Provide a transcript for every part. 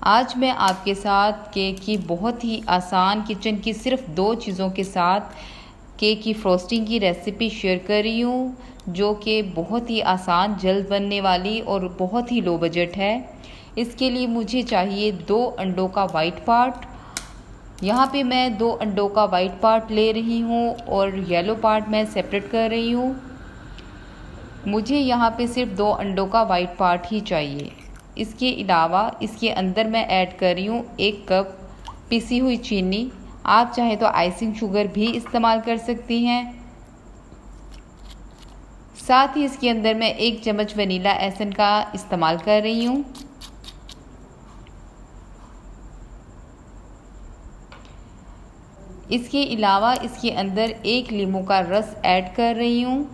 आज मैं आपके साथ केक की बहुत ही आसान किचन की सिर्फ 2 चीज़ों के साथ केक की फ्रोस्टिंग की रेसिपी शेयर कर रही हूँ, जो कि बहुत ही आसान, जल्द बनने वाली और बहुत ही लो बजट है। इसके लिए मुझे चाहिए 2 अंडों का वाइट पार्ट। यहाँ पे मैं 2 अंडों का वाइट पार्ट ले रही हूँ और येलो पार्ट मैं सेपरेट कर रही हूँ। मुझे यहाँ पे सिर्फ 2 अंडों का वाइट पार्ट ही चाहिए। इसके अलावा इसके अंदर मैं ऐड कर रही हूँ 1 कप पिसी हुई चीनी। आप चाहे तो आइसिंग शुगर भी इस्तेमाल कर सकती हैं। साथ ही इसके अंदर मैं 1 चम्मच वनीला एसेंस का इस्तेमाल कर रही हूँ। इसके अलावा इसके अंदर 1 लीमू का रस ऐड कर रही हूँ।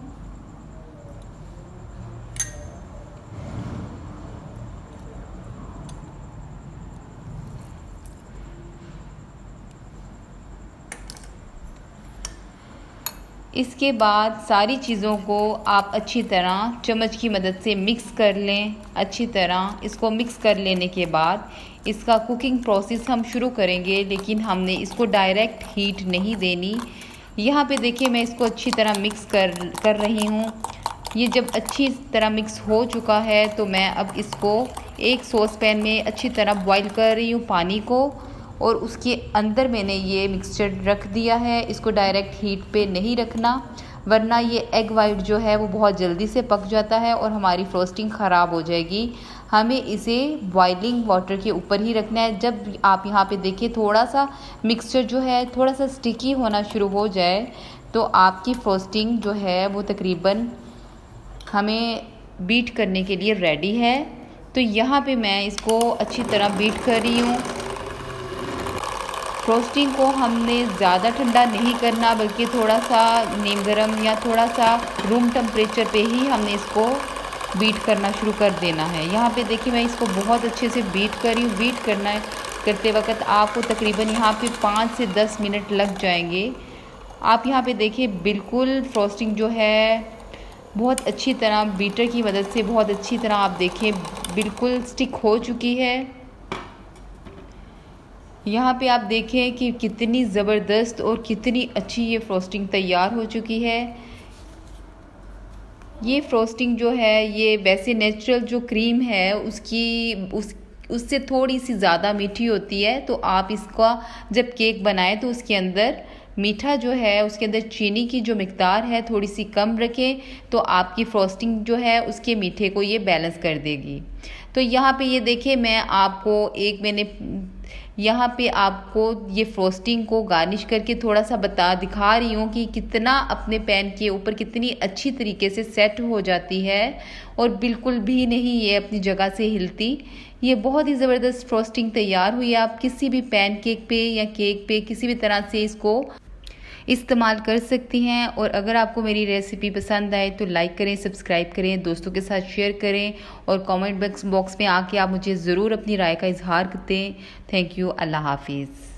इसके बाद सारी चीज़ों को आप अच्छी तरह चम्मच की मदद से मिक्स कर लें। अच्छी तरह इसको मिक्स कर लेने के बाद इसका कुकिंग प्रोसेस हम शुरू करेंगे, लेकिन हमने इसको डायरेक्ट हीट नहीं देनी। यहाँ पे देखिए मैं इसको अच्छी तरह मिक्स कर रही हूँ। ये जब अच्छी तरह मिक्स हो चुका है तो मैं अब इसको एक सॉस पैन में अच्छी तरह बॉईल कर रही हूँ पानी को, और उसके अंदर मैंने ये मिक्सचर रख दिया है। इसको डायरेक्ट हीट पे नहीं रखना, वरना ये एग वाइट जो है वो बहुत जल्दी से पक जाता है और हमारी फ्रोस्टिंग ख़राब हो जाएगी। हमें इसे बॉइलिंग वाटर के ऊपर ही रखना है। जब आप यहाँ पे देखिए थोड़ा सा मिक्सचर जो है थोड़ा सा स्टिकी होना शुरू हो जाए तो आपकी फ्रोस्टिंग जो है वो तकरीबन हमें बीट करने के लिए रेडी है। तो यहाँ पे मैं इसको अच्छी तरह बीट कर रही हूँ। फ्रोस्टिंग को हमने ज़्यादा ठंडा नहीं करना, बल्कि थोड़ा सा नीम गर्म या थोड़ा सा रूम टेम्परेचर पे ही हमने इसको बीट करना शुरू कर देना है। यहाँ पे देखिए मैं इसको बहुत अच्छे से बीट कर रही हूँ। बीट करते वक्त आपको तकरीबन यहाँ पे 5 से 10 मिनट लग जाएंगे। आप यहाँ पे देखिए बिल्कुल फ्रोस्टिंग जो है बहुत अच्छी तरह बीटर की मदद से बहुत अच्छी तरह आप देखिए बिल्कुल स्टिक हो चुकी है। यहाँ पे आप देखें कि कितनी ज़बरदस्त और कितनी अच्छी ये फ्रोस्टिंग तैयार हो चुकी है। ये फ्रोस्टिंग जो है ये वैसे नेचुरल जो क्रीम है उससे थोड़ी सी ज़्यादा मीठी होती है। तो आप इसका जब केक बनाएं तो उसके अंदर मीठा जो है उसके अंदर चीनी की जो मिकदार है थोड़ी सी कम रखें, तो आपकी फ्रोस्टिंग जो है उसके मीठे को ये बैलेंस कर देगी। तो यहाँ पे ये देखिए मैं आपको मैंने यहाँ पे आपको ये फ्रोस्टिंग को गार्निश करके थोड़ा सा दिखा रही हूँ कि कितना अपने पैन के ऊपर कितनी अच्छी तरीके से सेट हो जाती है और बिल्कुल भी नहीं ये अपनी जगह से हिलती। ये बहुत ही ज़बरदस्त फ्रोस्टिंग तैयार हुई है। आप किसी भी पैन केक पे या केक पे किसी भी तरह से इसको इस्तेमाल कर सकती हैं। और अगर आपको मेरी रेसिपी पसंद आए तो लाइक करें, सब्सक्राइब करें, दोस्तों के साथ शेयर करें और कमेंट बॉक्स में आके आप मुझे ज़रूर अपनी राय का इजहार करते हैं। Thank you. अल्लाह हाफिज़।